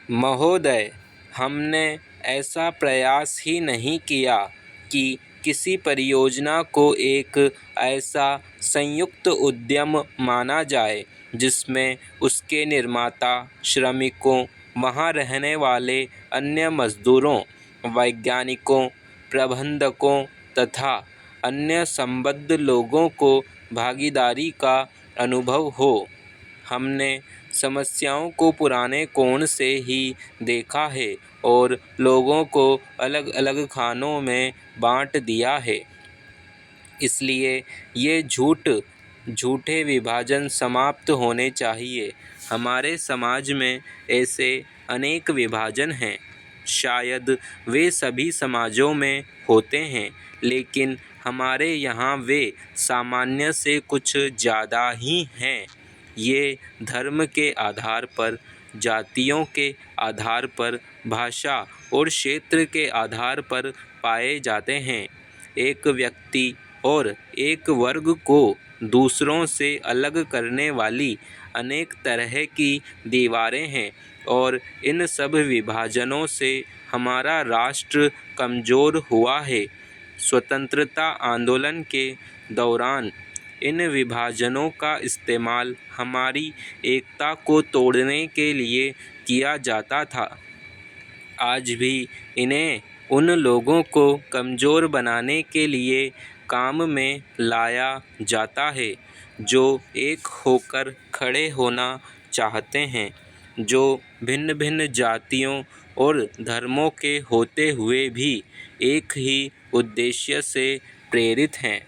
महोदय, हमने ऐसा प्रयास ही नहीं किया कि किसी परियोजना को एक ऐसा संयुक्त उद्यम माना जाए जिसमें उसके निर्माता, श्रमिकों, वहाँ रहने वाले अन्य मजदूरों, वैज्ञानिकों, प्रबंधकों तथा अन्य संबद्ध लोगों को भागीदारी का अनुभव हो। हमने समस्याओं को पुराने कोण से ही देखा है और लोगों को अलग अलग खानों में बांट दिया है। इसलिए ये झूठे विभाजन समाप्त होने चाहिए। हमारे समाज में ऐसे अनेक विभाजन हैं। शायद वे सभी समाजों में होते हैं, लेकिन हमारे यहाँ वे सामान्य से कुछ ज़्यादा ही हैं। ये धर्म के आधार पर, जातियों के आधार पर, भाषा और क्षेत्र के आधार पर पाए जाते हैं। एक व्यक्ति और एक वर्ग को दूसरों से अलग करने वाली अनेक तरह की दीवारें हैं और इन सब विभाजनों से हमारा राष्ट्र कमज़ोर हुआ है। स्वतंत्रता आंदोलन के दौरान इन विभाजनों का इस्तेमाल हमारी एकता को तोड़ने के लिए किया जाता था। आज भी इन्हें उन लोगों को कमज़ोर बनाने के लिए काम में लाया जाता है जो एक होकर खड़े होना चाहते हैं, जो भिन्न भिन्न जातियों और धर्मों के होते हुए भी एक ही उद्देश्य से प्रेरित हैं।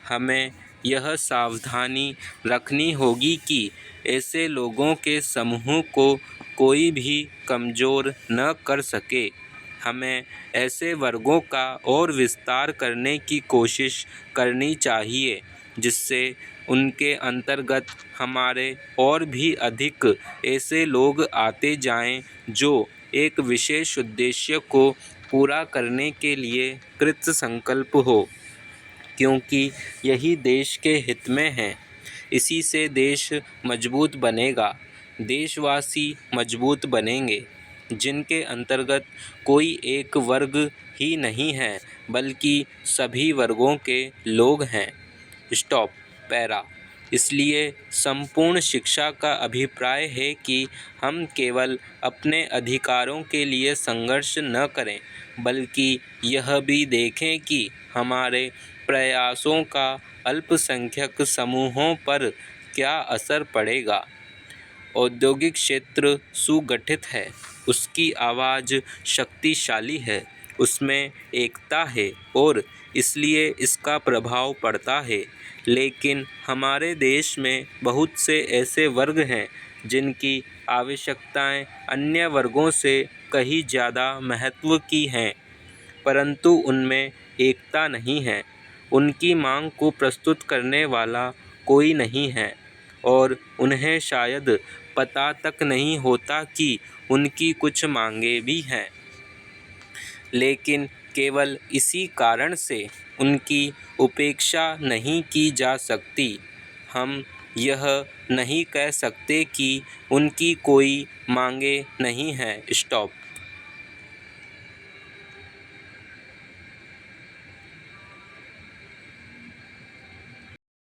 हमें यह सावधानी रखनी होगी कि ऐसे लोगों के समूह को कोई भी कमज़ोर न कर सके। हमें ऐसे वर्गों का और विस्तार करने की कोशिश करनी चाहिए जिससे उनके अंतर्गत हमारे और भी अधिक ऐसे लोग आते जाएं जो एक विशेष उद्देश्य को पूरा करने के लिए कृत संकल्प हो, क्योंकि यही देश के हित में है। इसी से देश मजबूत बनेगा। देशवासी मजबूत बनेंगे जिनके अंतर्गत कोई एक वर्ग ही नहीं है बल्कि सभी वर्गों के लोग हैं। Stop para. इसलिए संपूर्ण शिक्षा का अभिप्राय है कि हम केवल अपने अधिकारों के लिए संघर्ष न करें, बल्कि यह भी देखें कि हमारे प्रयासों का अल्पसंख्यक समूहों पर क्या असर पड़ेगा। औद्योगिक क्षेत्र सुगठित है, उसकी आवाज़ शक्तिशाली है, उसमें एकता है और इसलिए इसका प्रभाव पड़ता है। लेकिन हमारे देश में बहुत से ऐसे वर्ग हैं जिनकी आवश्यकताएं अन्य वर्गों से कहीं ज़्यादा महत्व की हैं, परंतु उनमें एकता नहीं है। उनकी मांग को प्रस्तुत करने वाला कोई नहीं है और उन्हें शायद पता तक नहीं होता कि उनकी कुछ मांगें भी हैं। लेकिन केवल इसी कारण से उनकी उपेक्षा नहीं की जा सकती। हम यह नहीं कह सकते कि उनकी कोई मांगें नहीं हैं। स्टॉप।